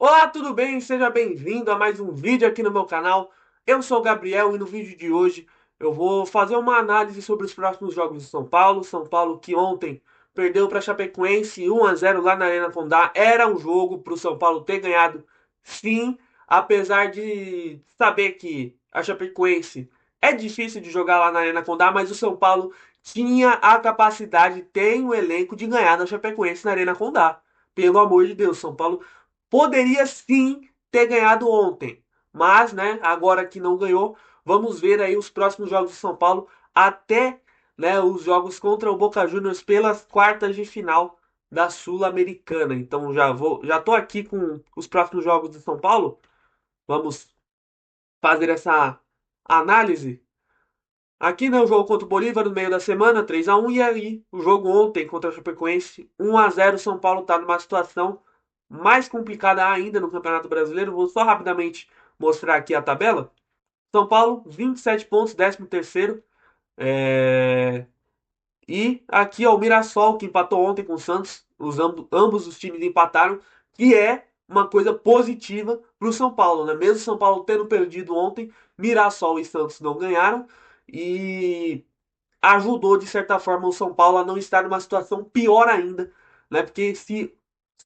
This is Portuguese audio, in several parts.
Olá, tudo bem? Seja bem-vindo a mais um vídeo aqui no meu canal. Eu sou o Gabriel e no vídeo de hoje eu vou fazer uma análise sobre os próximos jogos do São Paulo. São Paulo que ontem perdeu para a Chapecoense 1-0 lá na Arena Condá. Era um jogo para o São Paulo ter ganhado, sim, apesar de saber que a Chapecoense é difícil de jogar lá na Arena Condá, mas o São Paulo tinha a capacidade, tem o elenco de ganhar da Chapecoense na Arena Condá. Pelo amor de Deus, São Paulo poderia sim ter ganhado ontem, mas, né, agora que não ganhou, vamos ver aí os próximos jogos de São Paulo até, né, os jogos contra o Boca Juniors pelas quartas de final da Sul-Americana. Então já tô aqui com os próximos jogos de São Paulo. Vamos fazer essa análise. Aqui no jogo contra o Bolívar no meio da semana, 3-1, e aí o jogo ontem contra o Chapecoense, 1-0. São Paulo está numa situação mais complicada ainda no Campeonato Brasileiro. Vou só rapidamente mostrar aqui a tabela. São Paulo, 27 pontos, 13º. É... E aqui ó, o Mirassol, que empatou ontem com o Santos. Ambos os times empataram, que é uma coisa positiva para o São Paulo, né? Mesmo o São Paulo tendo perdido ontem, Mirassol e Santos não ganharam. E ajudou, de certa forma, o São Paulo a não estar numa situação pior ainda, né? Porque se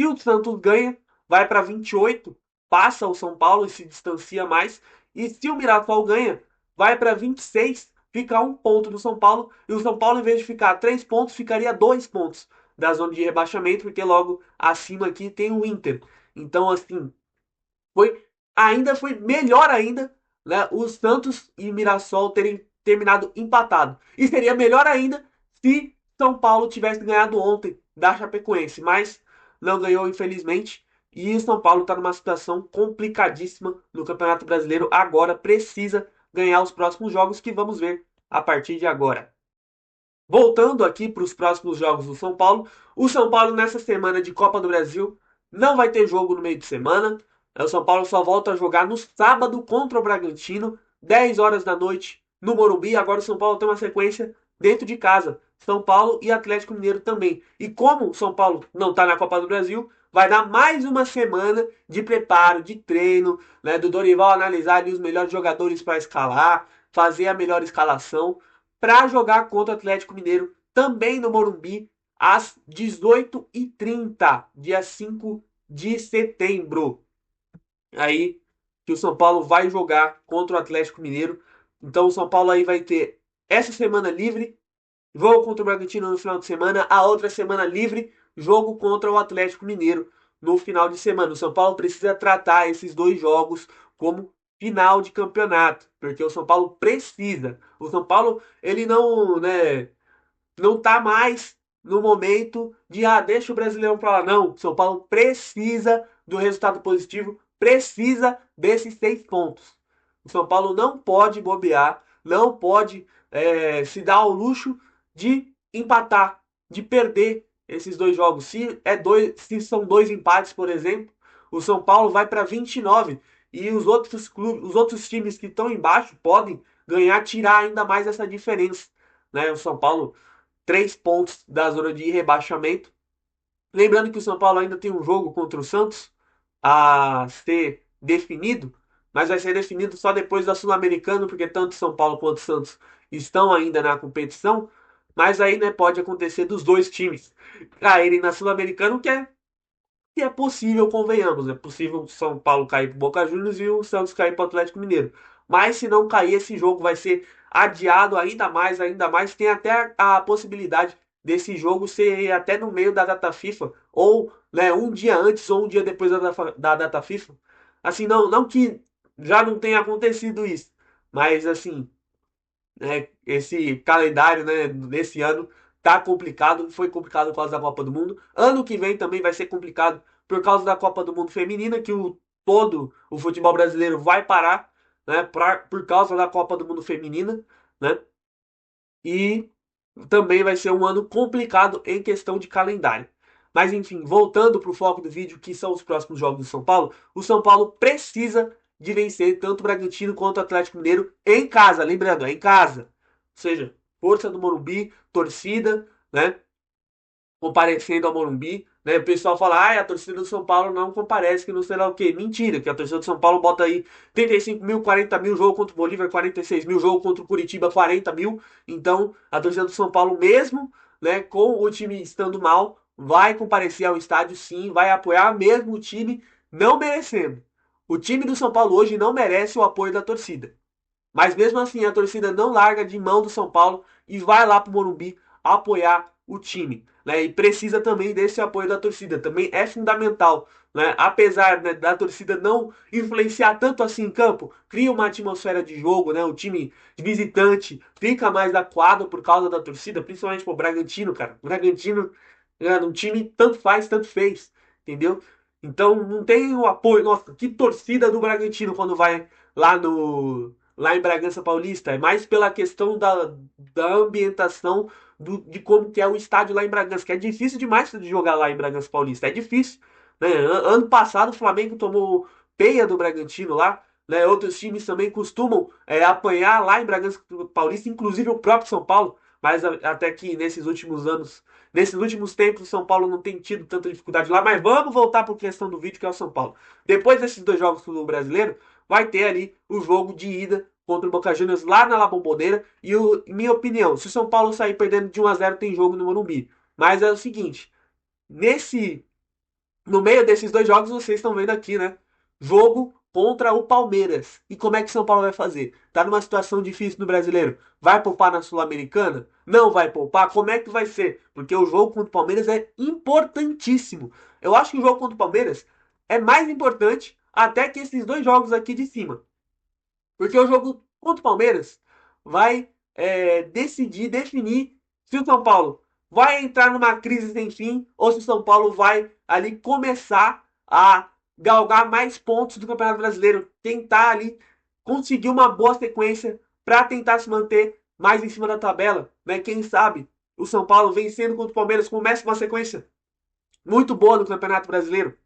o Santos ganha, vai para 28, passa o São Paulo e se distancia mais. E se o Mirassol ganha, vai para 26, fica um ponto do São Paulo. E o São Paulo, em vez de ficar 3 pontos, ficaria 2 pontos da zona de rebaixamento, porque logo acima aqui tem o Inter. Então, assim, foi foi melhor ainda, né, o Santos e Mirassol terem terminado empatado. E seria melhor ainda se São Paulo tivesse ganhado ontem da Chapecoense, mas não ganhou, infelizmente. E o São Paulo está numa situação complicadíssima no Campeonato Brasileiro. Agora precisa ganhar os próximos jogos que vamos ver a partir de agora. Voltando aqui para os próximos jogos do São Paulo, o São Paulo nessa semana de Copa do Brasil não vai ter jogo no meio de semana. O São Paulo só volta a jogar no sábado contra o Bragantino, 10 horas da noite, no Morumbi. Agora o São Paulo tem uma sequência dentro de casa. São Paulo e Atlético Mineiro também. E como o São Paulo não está na Copa do Brasil, vai dar mais uma semana de preparo, de treino, né, do Dorival analisar ali os melhores jogadores para escalar, fazer a melhor escalação para jogar contra o Atlético Mineiro também no Morumbi às 18h30, dia 5 de setembro. Aí que o São Paulo vai jogar contra o Atlético Mineiro. Então o São Paulo aí vai ter essa semana livre, jogo contra o Bragantino no final de semana, a outra semana livre, jogo contra o Atlético Mineiro no final de semana. O São Paulo precisa tratar esses dois jogos como final de campeonato, porque o São Paulo precisa. O São Paulo, ele não, né, não tá mais no momento de deixa o Brasileirão para lá, não. O São Paulo precisa do resultado positivo, precisa desses 6 pontos. O São Paulo não pode bobear, não pode se dar ao luxo de empatar, de perder esses dois jogos. Se são dois empates, por exemplo, o São Paulo vai para 29 e os outros clubes, os outros times que estão embaixo podem ganhar, tirar ainda mais essa diferença, né? O São Paulo 3 pontos da zona de rebaixamento. Lembrando que o São Paulo ainda tem um jogo contra o Santos a ser definido, mas vai ser definido só depois da Sul-Americana, porque tanto São Paulo quanto o Santos estão ainda na competição. Mas aí, né, pode acontecer dos dois times caírem na Sul-Americana, que é possível, convenhamos. É possível o São Paulo cair para o Boca Juniors e o Santos cair para o Atlético Mineiro. Mas se não cair, esse jogo vai ser adiado ainda mais, ainda mais. Tem até a possibilidade desse jogo ser até no meio da data FIFA, ou né, um dia antes ou um dia depois da data FIFA. Assim, não que já não tenha acontecido isso, mas assim, né, esse calendário, né, desse ano tá complicado, foi complicado por causa da Copa do Mundo. Ano que vem também vai ser complicado por causa da Copa do Mundo Feminina, que todo o futebol brasileiro vai parar, né, por causa da Copa do Mundo Feminina, né? E também vai ser um ano complicado em questão de calendário. Mas enfim, voltando para o foco do vídeo, que são os próximos jogos do São Paulo, o São Paulo precisa de vencer tanto o Bragantino quanto o Atlético Mineiro em casa, lembrando, é em casa. Ou seja, força do Morumbi, torcida, né, comparecendo ao Morumbi. Né? O pessoal fala, a torcida do São Paulo não comparece, que não sei lá o quê. Mentira, que a torcida do São Paulo bota aí 35 mil, 40 mil, jogo contra o Bolívar, 46 mil, jogo contra o Curitiba, 40 mil. Então, a torcida do São Paulo, mesmo, né, com o time estando mal, vai comparecer ao estádio sim, vai apoiar mesmo o time não merecendo. O time do São Paulo hoje não merece o apoio da torcida. Mas mesmo assim, a torcida não larga de mão do São Paulo e vai lá pro Morumbi apoiar o time, né? E precisa também desse apoio da torcida, também é fundamental, né? Apesar, né, da torcida não influenciar tanto assim em campo, cria uma atmosfera de jogo, né? O time visitante fica mais acuado por causa da torcida, principalmente pro Bragantino, cara. O Bragantino é um time tanto faz, tanto fez, entendeu? Então não tem o apoio. Nossa, que torcida do Bragantino quando vai lá em Bragança Paulista. É mais pela questão da ambientação de como que é o estádio lá em Bragança, que é difícil demais de jogar lá em Bragança Paulista. É difícil. Né? Ano passado o Flamengo tomou peia do Bragantino lá. Né? Outros times também costumam apanhar lá em Bragança Paulista, inclusive o próprio São Paulo. Mas até que nesses últimos anos, nesses últimos tempos, o São Paulo não tem tido tanta dificuldade lá. Mas vamos voltar para a questão do vídeo, que é o São Paulo. Depois desses dois jogos do Brasileiro, vai ter ali o jogo de ida contra o Boca Juniors lá na La Bombonera. E minha opinião, se o São Paulo sair perdendo de 1-0, tem jogo no Morumbi. Mas é o seguinte, nesse no meio desses dois jogos, vocês estão vendo aqui, né? Jogo contra o Palmeiras. E como é que o São Paulo vai fazer? Tá numa situação difícil no Brasileiro. Vai poupar na Sul-Americana? Não vai poupar? Como é que vai ser? Porque o jogo contra o Palmeiras é importantíssimo. Eu acho que o jogo contra o Palmeiras é mais importante até que esses dois jogos aqui de cima. Porque o jogo contra o Palmeiras vai definir se o São Paulo vai entrar numa crise sem fim ou se o São Paulo vai ali começar a galgar mais pontos do Campeonato Brasileiro, tentar ali conseguir uma boa sequência para tentar se manter mais em cima da tabela, né? Quem sabe o São Paulo vencendo contra o Palmeiras começa uma sequência muito boa no Campeonato Brasileiro,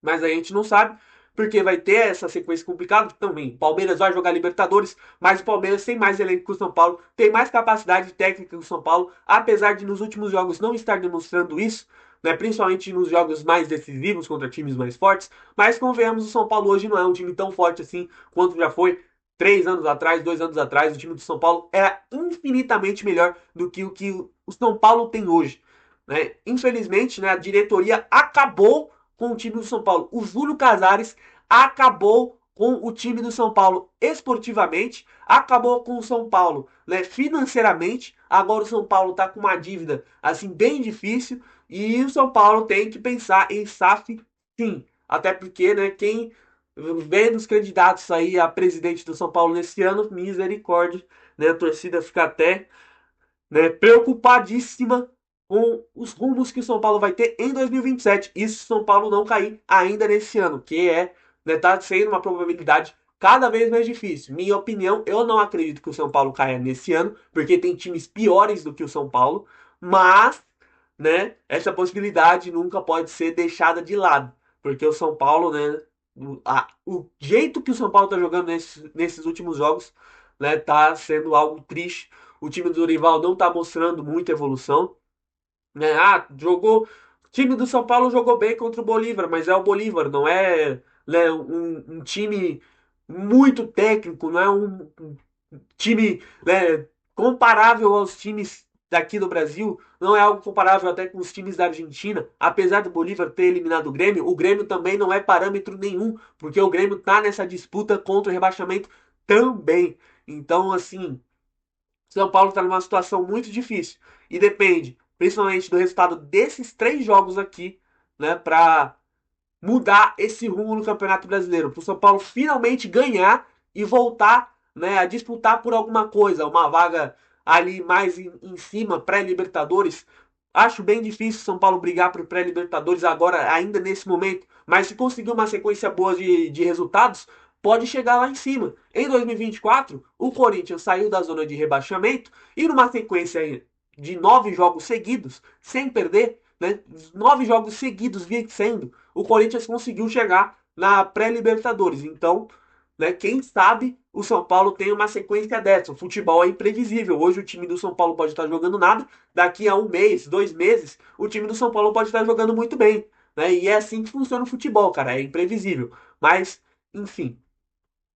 mas a gente não sabe, porque vai ter essa sequência complicada também. O Palmeiras vai jogar Libertadores, mas o Palmeiras tem mais elenco que o São Paulo, tem mais capacidade técnica que o São Paulo, apesar de nos últimos jogos não estar demonstrando isso, né, principalmente nos jogos mais decisivos contra times mais fortes, mas convenhamos, o São Paulo hoje não é um time tão forte assim quanto já foi 3 anos atrás, 2 anos atrás. O time do São Paulo era infinitamente melhor do que o São Paulo tem hoje. Né? Infelizmente, né, a diretoria acabou com o time do São Paulo. O Júlio Casares acabou com o time do São Paulo esportivamente, acabou com o São Paulo, né, financeiramente. Agora o São Paulo está com uma dívida assim bem difícil e o São Paulo tem que pensar em SAF sim. Até porque, né, quem vendo os candidatos aí a presidente do São Paulo nesse ano, misericórdia, né, a torcida fica até, né, preocupadíssima com os rumos que o São Paulo vai ter em 2027. Isso se São Paulo não cair ainda nesse ano, que né, tá sendo uma probabilidade cada vez mais difícil. Minha opinião, eu não acredito que o São Paulo caia nesse ano, porque tem times piores do que o São Paulo, mas, né, essa possibilidade nunca pode ser deixada de lado, porque o São Paulo, né, o jeito que o São Paulo tá jogando nesses últimos jogos, né, tá sendo algo triste. O time do Dorival não tá mostrando muita evolução, né? Jogou. O time do São Paulo jogou bem contra o Bolívar, mas é o Bolívar, não é, né, um time muito técnico, não é um time, né, comparável aos times daqui do Brasil, não é algo comparável até com os times da Argentina. Apesar do Bolívar ter eliminado o Grêmio também não é parâmetro nenhum, porque o Grêmio tá nessa disputa contra o rebaixamento também. Então, assim, são Paulo está numa situação muito difícil e depende, principalmente do resultado desses três jogos aqui, né, para mudar esse rumo no Campeonato Brasileiro, para o São Paulo finalmente ganhar e voltar, né, a disputar por alguma coisa, uma vaga ali mais em cima, pré-Libertadores. Acho bem difícil o São Paulo brigar por pré-Libertadores agora, ainda nesse momento, mas se conseguir uma sequência boa de resultados, pode chegar lá em cima. Em 2024, o Corinthians saiu da zona de rebaixamento e numa sequência de 9 jogos seguidos, sem perder, né, 9 jogos seguidos vencendo, o Corinthians conseguiu chegar na pré-Libertadores. Então, né? Quem sabe o São Paulo tem uma sequência dessa. O futebol é imprevisível. Hoje o time do São Paulo pode estar jogando nada, daqui a um mês, 2 meses, o time do São Paulo pode estar jogando muito bem, né? E é assim que funciona o futebol, cara, é imprevisível. Mas, enfim,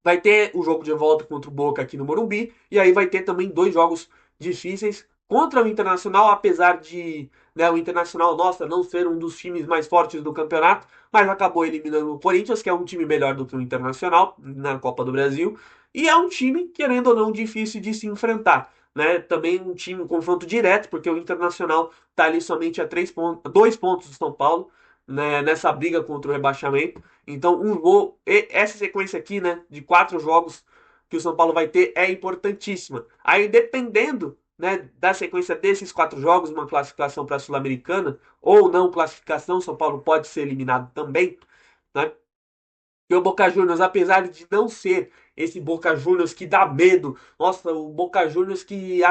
vai ter o jogo de volta contra o Boca aqui no Morumbi. E aí vai ter também dois jogos difíceis contra o Internacional, apesar de, né, o Internacional, nossa, não ser um dos times mais fortes do campeonato, mas acabou eliminando o Corinthians, que é um time melhor do que o Internacional na Copa do Brasil. E é um time, querendo ou não, difícil de se enfrentar. Né? Também um time, um confronto direto, porque o Internacional está ali somente a 2 pontos do São Paulo, né, nessa briga contra o rebaixamento. Então, essa sequência aqui, né, de 4 jogos que o São Paulo vai ter é importantíssima. Aí, dependendo, né, da sequência desses 4 jogos, uma classificação para a Sul-Americana ou não classificação, São Paulo pode ser eliminado também, né? E o Boca Juniors, apesar de não ser esse Boca Juniors que dá medo, nossa, o Boca Juniors que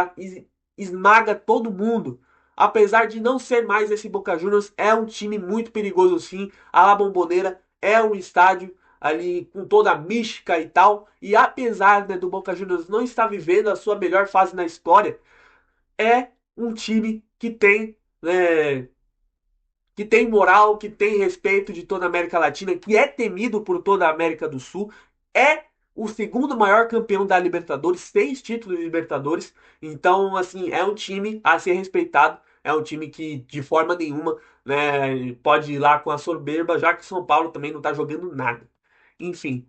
esmaga todo mundo. Apesar de não ser mais esse Boca Juniors, é um time muito perigoso sim. A La Bombonera é um estádio ali com toda a mística e tal. E apesar, né, do Boca Juniors não estar vivendo a sua melhor fase na história, é um time né, que tem moral, que tem respeito de toda a América Latina, que é temido por toda a América do Sul, é o segundo maior campeão da Libertadores, 6 títulos de Libertadores. Então, assim, é um time a ser respeitado, é um time que de forma nenhuma, né, pode ir lá com a soberba, já que o São Paulo também não tá jogando nada. Enfim,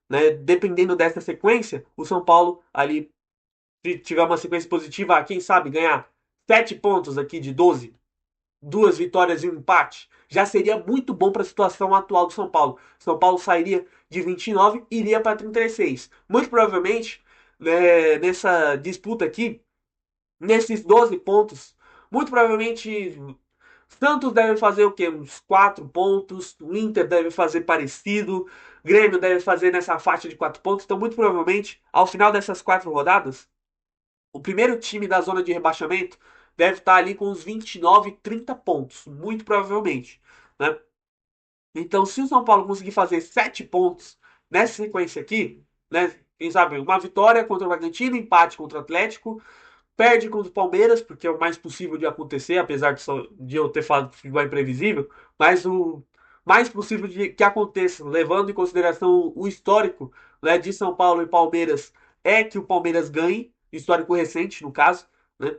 né, dependendo dessa sequência, o São Paulo ali, se tiver uma sequência positiva, quem sabe ganhar 7 pontos aqui de 12, 2 vitórias e um empate, já seria muito bom para a situação atual do São Paulo. São Paulo sairia de 29 e iria para 36. Muito provavelmente, né, nessa disputa aqui, nesses 12 pontos, muito provavelmente Santos deve fazer o quê? Uns 4 pontos, o Inter deve fazer parecido, Grêmio deve fazer nessa faixa de 4 pontos. Então, muito provavelmente, ao final dessas 4 rodadas, o primeiro time da zona de rebaixamento deve estar ali com uns 29, 30 pontos, muito provavelmente, né? Então, se o São Paulo conseguir fazer 7 pontos nessa sequência aqui, né? Quem sabe uma vitória contra o Bragantino, empate contra o Atlético, perde contra o Palmeiras, porque é o mais possível de acontecer, apesar de eu ter falado que futebol é imprevisível, mas o mais possível de que aconteça, levando em consideração o histórico, né, de São Paulo e Palmeiras, é que o Palmeiras ganhe, histórico recente, no caso, né?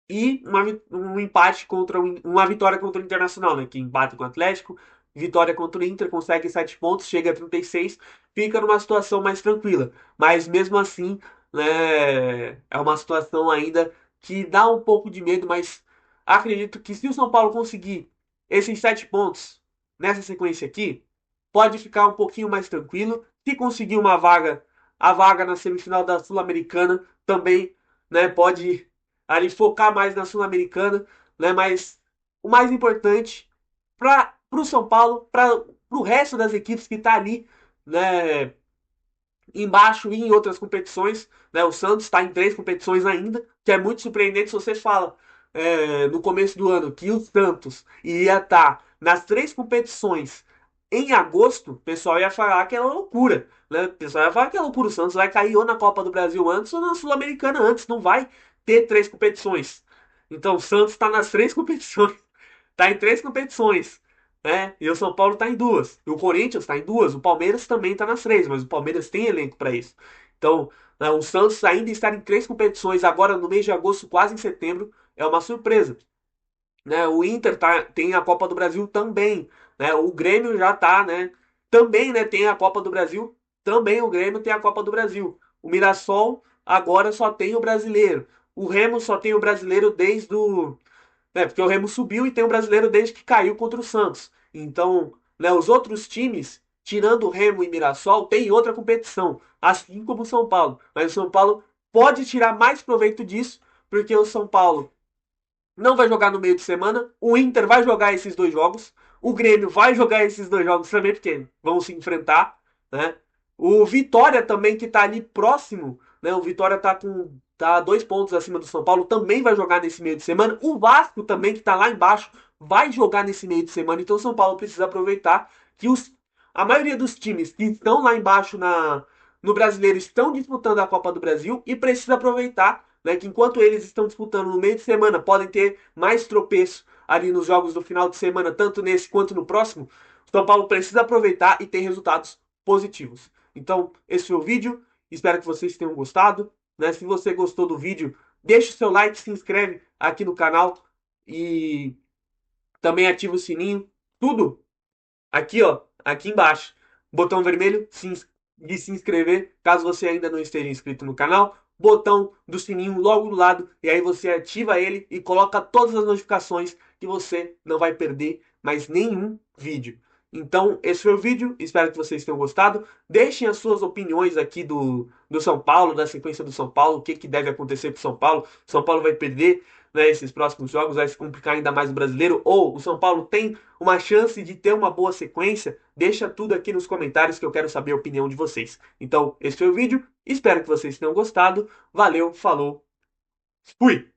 E um empate contra uma vitória contra o Internacional, né? Que empata com o Atlético, vitória contra o Inter, consegue 7 pontos, chega a 36, fica numa situação mais tranquila. Mas mesmo assim, né, é uma situação ainda que dá um pouco de medo, mas acredito que se o São Paulo conseguir esses 7 pontos nessa sequência aqui, pode ficar um pouquinho mais tranquilo. Se conseguir uma vaga, a vaga na semifinal da Sul-Americana também, né, pode ali focar mais na Sul-Americana, né? Mas o mais importante para o São Paulo, para o resto das equipes que está ali, né, embaixo e em outras competições, né? O Santos está em 3 competições ainda, que é muito surpreendente se você fala no começo do ano que o Santos iria estar nas 3 competições em agosto, o pessoal ia falar que é loucura, né? O pessoal ia falar que é loucura, o Santos vai cair ou na Copa do Brasil antes ou na Sul-Americana antes, não vai ter 3 competições. Então o Santos está nas 3 competições, está em 3 competições, né? E o São Paulo está em 2. E o Corinthians está em 2. O Palmeiras também está nas 3, mas o Palmeiras tem elenco para isso. Então, né, o Santos ainda estar em 3 competições agora no mês de agosto, quase em setembro, é uma surpresa, né? O Inter tem a Copa do Brasil também, né? O Grêmio já tá, né? Também, né? Tem a Copa do Brasil. Também o Grêmio tem a Copa do Brasil. O Mirassol agora só tem o brasileiro. O Remo só tem o brasileiro desde o porque o Remo subiu e tem o brasileiro desde que caiu contra o Santos. Então, né, os outros times, tirando o Remo e Mirassol, tem outra competição, assim como o São Paulo. Mas o São Paulo pode tirar mais proveito disso, porque o São Paulo não vai jogar no meio de semana, o Inter vai jogar esses 2 jogos, o Grêmio vai jogar esses 2 jogos também, porque vão se enfrentar, né? O Vitória também, que tá ali próximo, né? O Vitória tá 2 pontos acima do São Paulo, também vai jogar nesse meio de semana. O Vasco também, que tá lá embaixo, vai jogar nesse meio de semana. Então o São Paulo precisa aproveitar que a maioria dos times que estão lá embaixo no Brasileiro estão disputando a Copa do Brasil e precisa aproveitar, né, que enquanto eles estão disputando no meio de semana, podem ter mais tropeço ali nos jogos do final de semana, tanto nesse quanto no próximo. O São Paulo precisa aproveitar e ter resultados positivos. Então, esse foi o vídeo. Espero que vocês tenham gostado. Né? Se você gostou do vídeo, deixa o seu like, se inscreve aqui no canal e também ativa o sininho. Tudo aqui, ó, aqui embaixo. Botão vermelho de se inscrever, caso você ainda não esteja inscrito no canal. Botão do sininho logo do lado, e aí você ativa ele e coloca todas as notificações que você não vai perder mais nenhum vídeo. Então, esse foi o vídeo, espero que vocês tenham gostado. Deixem as suas opiniões aqui do São Paulo, da sequência do São Paulo, o que, que deve acontecer com o São Paulo. São Paulo vai perder, né, esses próximos jogos, vai se complicar ainda mais o brasileiro, ou o São Paulo tem uma chance de ter uma boa sequência? Deixa tudo aqui nos comentários que eu quero saber a opinião de vocês. Então, esse foi o vídeo, espero que vocês tenham gostado. Valeu, falou, fui!